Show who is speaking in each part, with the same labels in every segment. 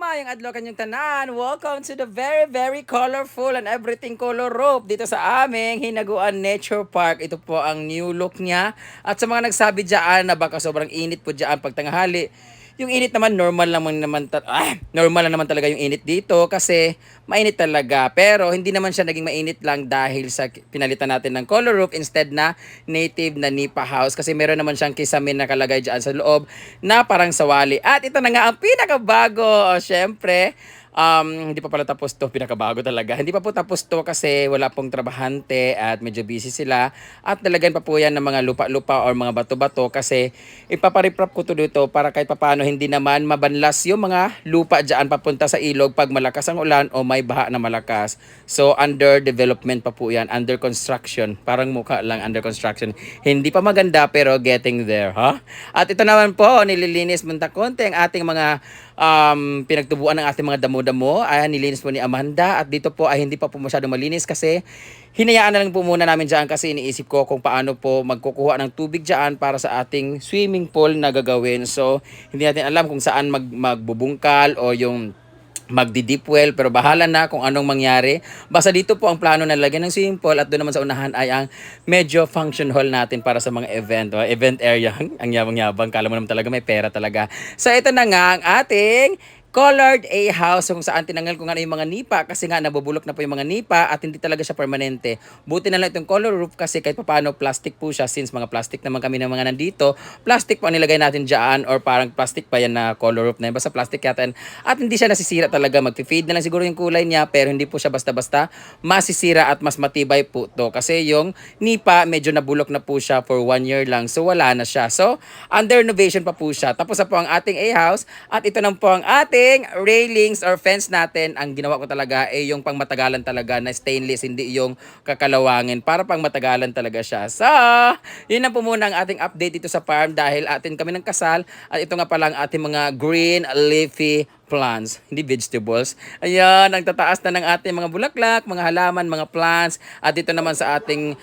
Speaker 1: Mayang adlaw kanyang tanan. Welcome to the very, very colorful and everything color rope dito sa aming Hinaguan Nature Park. Ito po ang new look niya. At sa mga nagsabi dyan na baka sobrang init po dyan pag tanghali, yung init naman normal lang naman talaga yung init dito kasi mainit talaga. Pero hindi naman siya naging mainit lang dahil sa pinalitan natin ng color roof instead na native na nipa house kasi meron naman siyang kisamin na kalagay dyan sa loob na parang sawali. At ito na nga ang pinakabago. O, syempre, hindi pa pala tapos to, pinakabago talaga. Hindi pa po tapos to kasi wala pong trabahante at medyo busy sila. At nalagyan pa po yan ng mga lupa-lupa or mga bato-bato kasi ipapariprap ko to dito para kahit papano hindi naman mabanlas yung mga lupa dyan papunta sa ilog pag malakas ang ulan o may baha na malakas. So under development pa po yan, under construction. Parang mukha lang under construction. Hindi pa maganda pero getting there, ha? At ito naman po, nililinis munta konti ang ating mga pinagtubuan ng ating mga damo-damo. Ay nilinis po ni Amanda at dito po ay hindi pa po masyado malinis kasi hinayaan na lang po muna namin dyan kasi iniisip ko kung paano po magkukuha ng tubig dyan para sa ating swimming pool na gagawin. So hindi natin alam kung saan magbubungkal o yung magdi-deep well pero bahala na kung anong mangyari. Basta dito po ang plano na lagyan ng swimming pool at doon naman sa unahan ay ang medyo function hall natin para sa mga event. Event area. Ang yabang-yabang. Kala mo naman talaga may pera talaga. So ito na nga ang ating colored A house kung saan tinanggal ko nga na yung mga nipa kasi nga nabubulok na po yung mga nipa at hindi talaga siya permanente. Buti na lang itong color roof kasi kahit paano plastic po siya since mga plastic naman kami ng mga nandito. Plastic po ang nilagay natin dyan or parang plastic pa yan na color roof na yun. Basta plastic yata at hindi siya nasisira talaga. Mag-fade na lang siguro yung kulay niya pero hindi po siya basta-basta masisira at mas matibay po to kasi yung nipa medyo nabulok na po siya for 1 year lang so wala na siya. So under renovation pa po siya. Tapos na po ang ating A house at ito na po ang ating railings or fence natin. Ang ginawa ko talaga ay yung pangmatagalan talaga na stainless, hindi yung kakalawangin para pangmatagalan talaga siya. So, yun na po muna ang ating update dito sa farm dahil atin kami ng kasal at ito nga pala ang ating mga green leafy plants, hindi vegetables. Ayan, ang tataas na ng ating mga bulaklak, mga halaman, mga plants. At dito naman sa ating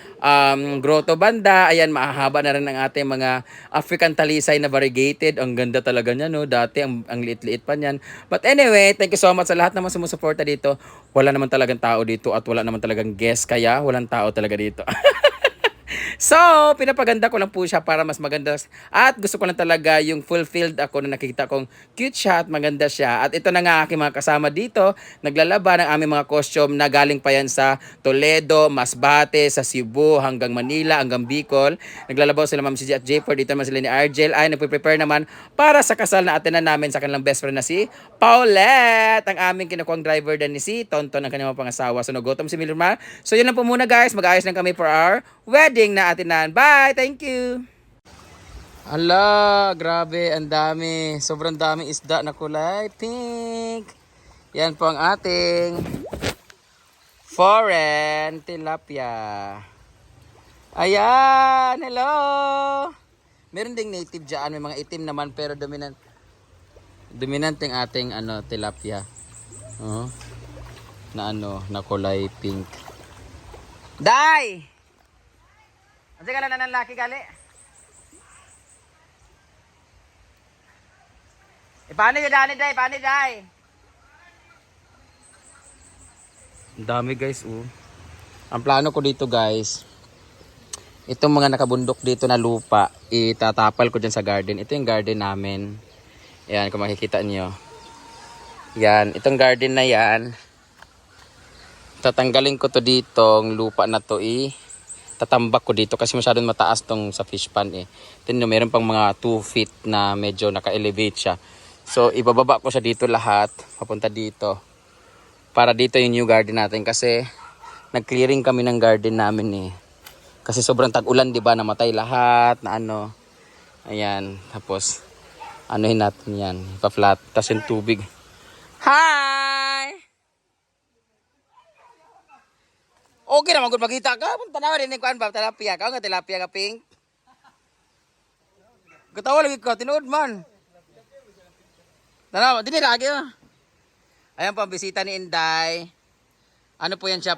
Speaker 1: grotto banda, ayan, mahahaba na rin ang ating mga African talisay na variegated. Ang ganda talaga niya, no? Dati, ang liit-liit pa niyan. But anyway, thank you so much sa lahat naman sumusuporta dito. Wala naman talagang tao dito at wala naman talagang guest, kaya walang tao talaga dito. So, pinapaganda ko lang po siya para mas maganda. At gusto ko lang talaga yung fulfilled ako na nakikita kong cute siya at maganda siya. At ito na nga aking mga kasama dito. Naglalaba ng aming mga costume na galing pa yan sa Toledo, Masbate, sa Cebu, hanggang Manila, hanggang Bicol. Naglalabaw sila Ma'am CJ at J4. Dito naman sila ni Argel. Ay, nagpe-prepare naman para sa kasal na atin na namin sa kanilang best friend na si Paulette. Ang aming kinukuhang driver din ni si Tonton ang kanyang pangasawa. So, nagutom si Milma. So, yun lang po muna guys. Mag-ayos lang kami for our wedding na atinan. Bye! Thank you! Ala, grabe, ang dami. Sobrang daming isda na kulay pink. Yan po ang ating foreign tilapia. Ayan, hello! Meron ding native dyan, may mga itim naman pero dominant yung ating tilapia. Na kulay pink. Day! Ang ka lang na ng laki gali. Paano yun, Dani, Day? Paano, Day? Ang dami, guys, oh. Ang plano ko dito, guys, itong mga nakabundok dito na lupa, itatapal ko dyan sa garden. Ito yung garden namin. Ayan, kung makikita nyo. Yan, itong garden na yan. Tatanggalin ko to dito, ang lupa na to, tatambak ko dito kasi masyadong mataas tong sa fish pan Tingnan, meron pang mga 2 feet na medyo naka-elevate siya. So ibababa ko siya dito lahat, papunta dito. Para dito yung new garden natin kasi nag-clearing kami ng garden namin Kasi sobrang tag-ulan, 'di ba? Namatay lahat na Ayan, tapos anuhin natin 'yan, ipa-flat tas yung tubig. Hi! Okay na magud makita ka. Punta na rin kuan ba tilapia ka nga tilapia ka pink. Katawa lagi ka tinuod man. Tanaw, dili lagi Ayan po ang bisita ni Inday. Ano po yan siya?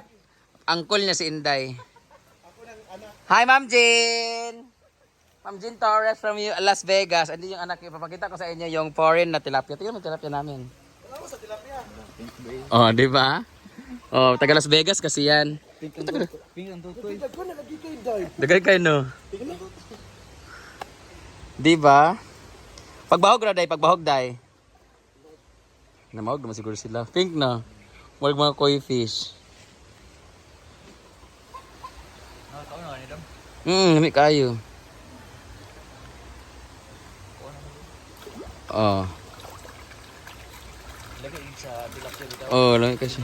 Speaker 1: Uncle niya si Inday. Hi Ma'am Jean. Ma'am Jean Torres from Las Vegas. Andi yung anak niya. Papakita ko sa inyo yung foreign na tilapia. Tingnan mo tilapia namin. Oh, di ba? Oh, taga Las Vegas kasi yan. Dagay kayo no. Di ba? Pagbahog ra day, pagbahog day. Namahog naman siguro sila. Pink na. Walang mga koi fish. Nami kayo. Oh.
Speaker 2: Lagi sa tilapia dito.
Speaker 1: Oh, lagi kasi.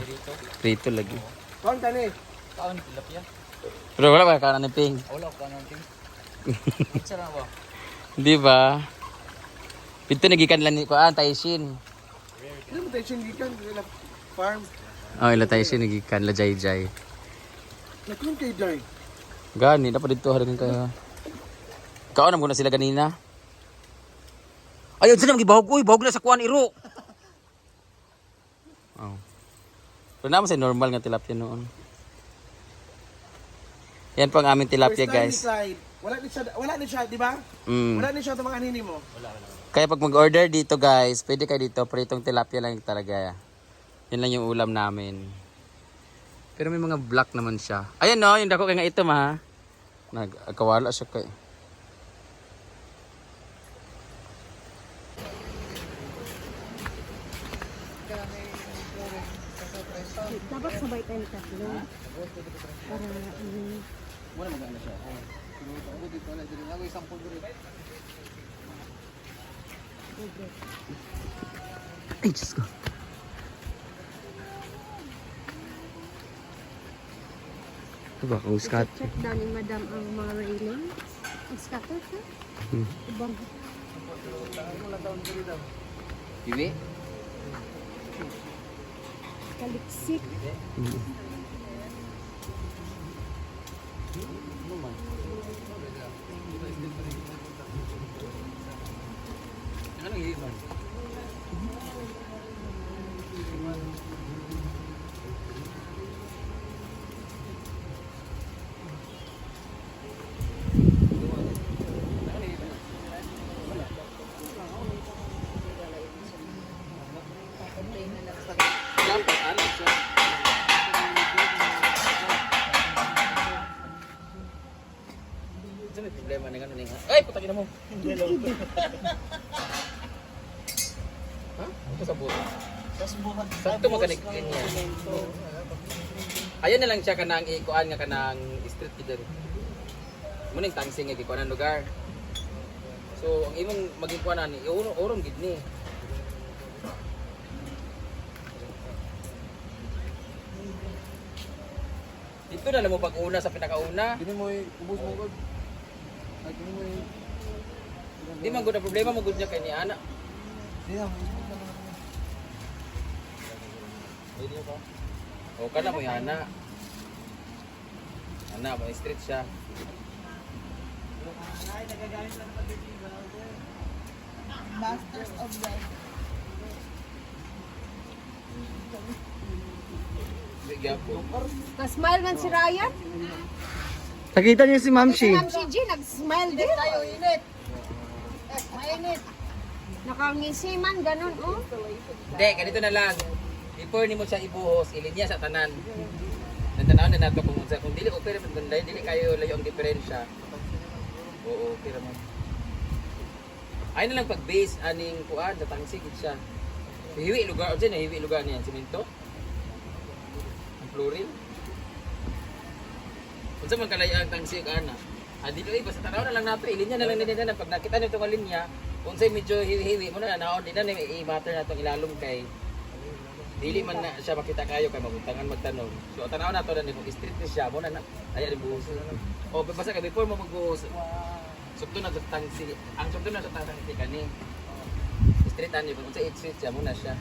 Speaker 1: Prito lagi.
Speaker 2: Kaon ka ni? Kaon ni tilapia.
Speaker 1: Pero wala ba kanan ni Pink?
Speaker 2: Wala ko kanon ting. Isa na ba?
Speaker 1: Di ba? Pito nagikan lang ni kuan Taishin.
Speaker 2: Ano mo tayo gikan sa farm?
Speaker 1: Oh, ila Taishin nagikan la Jay.
Speaker 2: Nagkon kay Dai.
Speaker 1: Gani dapat dito harin kaya. Kaon na muna sila ganina. Ayun sila magibahog. Uy, bahog na sa kuan iro. Oh. Pero naman sa normal nga tilapia noon. Yan po ang aming tilapia, guys.
Speaker 2: Wala ni siya, di ba? Wala ni siya sa mga anini mo.
Speaker 1: Kaya pag mag-order dito, guys, pwede kayo dito. Pritong tilapia lang talaga. Yan lang yung ulam namin. Pero may mga black naman siya. Ayan no, yung dako kaya nga ito ma. Nagkawala siya kay.
Speaker 3: Dapat sabay tayo tatlo. Para
Speaker 2: Wala maganda siya. Ako dito wala dito. Ako isang pundo rin.
Speaker 1: Ay, Diyos ko. Ito ba kung scat?
Speaker 3: check daw ni Madam ang mga railing. Ang scatter ka? Ibang
Speaker 1: Bibi?
Speaker 3: kaliksik.
Speaker 1: Ano yung man? Ito may problema na gano'n nga. Ay, putangin na mo. Ha? Ito sa buto. Sakto maganig niya. Ayan na lang siya kanang ikuan nga kanang street kid. Muning tangsing nga ikuan lugar. So, ang imong magikuanan ni urong gid ni. Dito na lang mo pag-una sa pinakauna.
Speaker 2: Dili mo ubos mo gud. Ay dili mo.
Speaker 1: Di man gud na problema mo gud niya kay ni ana.
Speaker 2: Diya.
Speaker 1: O kana mo yung ana. Ana, may street siya.
Speaker 4: Masters of Life.
Speaker 1: Bigyapo.
Speaker 3: Na-smile man si Ryan.
Speaker 1: Nakita niyo si Ma'am Shi.
Speaker 3: Ma'am si G, nag-smile din.
Speaker 4: Tayo init. Mainit.
Speaker 3: Nakangisi man, ganun, oh.
Speaker 1: Hindi, ganito na lang. Before ni mo siya ibuhos, ilinya sa tanan. Natanaw na nato kung dili okay ra man ganda, dili kayo layo ang diferensya. Oo, okay ra man. Ay na lang pag-base aning kuan sa tangsigid siya. Hiwi lugar, unsa na hiwi lugar niya, semento? Ang flooring. Unsa man kalay ang tangsig ana? Dito basta tanaw na lang nato, ilinya na lang nila pag nakita niyo tong linya, unsay medyo hiwi-hiwi mo na naon di na i-matter na tong ilalom kay dili man na siya makita kayo kay mabutangan magtanong. So tanaw na to na kung street ni siya mo na ayan ang buhos. O basta ka before mo magbuhos. Subto na sa tangsi. Ang subto na sa tangsi kani. Street ani kung sa street siya mo na siya.